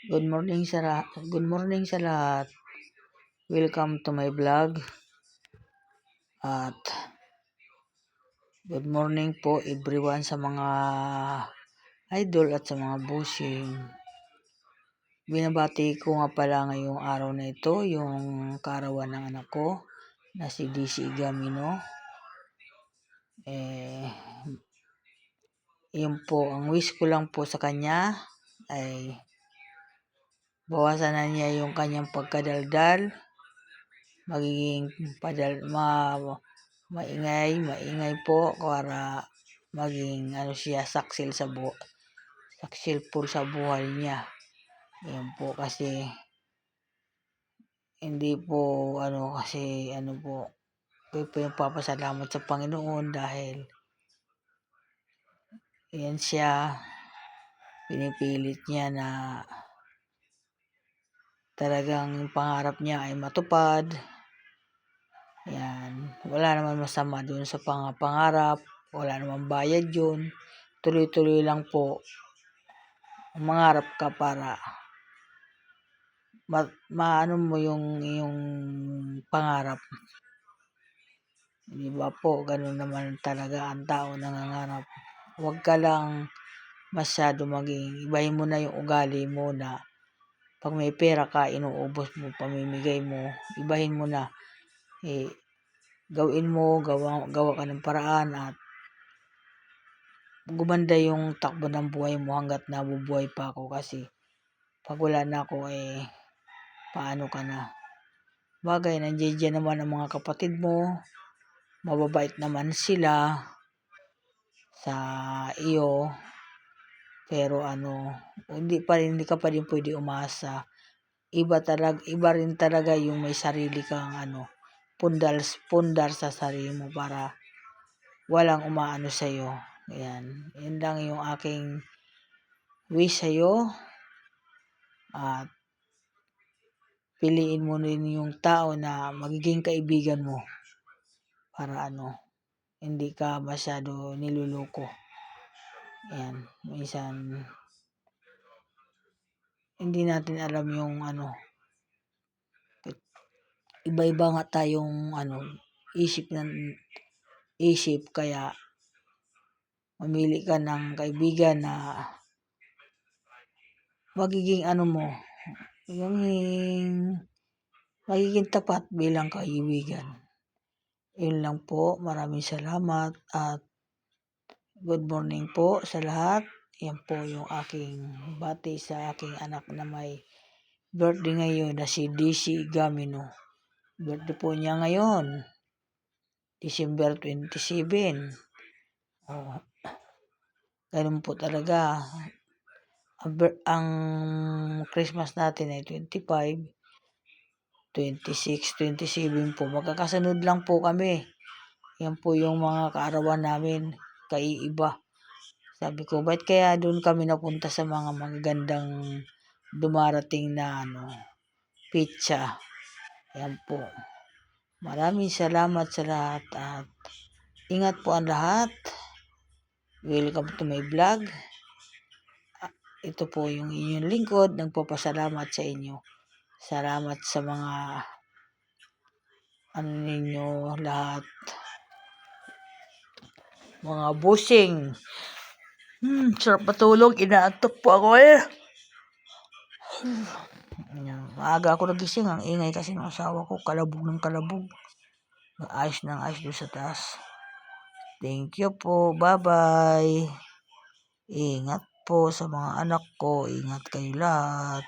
Good morning sa lahat. Welcome to my vlog. At good morning po everyone sa mga idol at sa mga bushing. Binabati ko nga pala ngayong araw na ito yung kaarawan ng anak ko na si DC Gamino. Yun po, ang wish ko lang po sa kanya ay bawasan na niya yung kanyang pagkadaldal, magiging maingay po para maging siya successful sa buhay niya. Yan po kasi hindi po kayo po yung papasalamat sa Panginoon dahil yan siya, pinipilit niya na talagang pangarap niya ay matupad. Yan, wala naman masama doon sa pangarap, wala naman bayad yun. Tuloy-tuloy lang po mangarap ka para maano mo yung pangarap. Di ba po, ganun naman talaga ang tao nangangarap. Huwag ka lang masyado ibahin mo na yung ugali mo na pag may pera ka, inuubos mo, pamimigay mo, ibahin mo na. Gawin mo, gawa ka ng paraan at gumanda yung takbo ng buhay mo hanggat nabubuhay pa ako, kasi pag wala na ako paano ka na? Bagay, nandiyan naman ang mga kapatid mo, mababait naman sila sa iyo, pero hindi ka pa rin pwede umasa. Iba rin talaga yung may sarili kang pundar sa sarili mo para walang umaano sa iyo. Ayan, yun lang yung aking wish sa iyo. At piliin mo rin yung tao na magiging kaibigan mo para hindi ka masyado niluloko. Ayan, minsan hindi natin alam yung iba-iba nga tayong isip, kaya mamili ka ng kaibigan na magiging magiging tapat bilang kaibigan. Yun lang po, maraming salamat at good morning po sa lahat. Yan po yung aking bati sa aking anak na may birthday ngayon na si DC Gamino. Birthday po niya ngayon, December 27. Ganun po talaga. Ang Christmas natin ay 25, 26, 27 po. Magkakasunod lang po kami. Yan po yung mga kaarawan namin, kaiiba. Sabi ko, ba't kaya doon kami napunta sa mga magagandang dumarating na pitsa. Yan po. Maraming salamat sa lahat at ingat po ang lahat. Welcome to my vlog. Ito po yung inyong lingkod, nagpapasalamat sa inyo. Salamat sa mga ninyo lahat. Mga busing. Sarap matulog, inaantok po ako Maaga ako nagising, ang ingay kasi ng asawa ko, kalabog ng kalabog. Ayos ng ayos doon sa taas. Thank you po, bye-bye. Ingat po sa mga anak ko, ingat kayo lahat.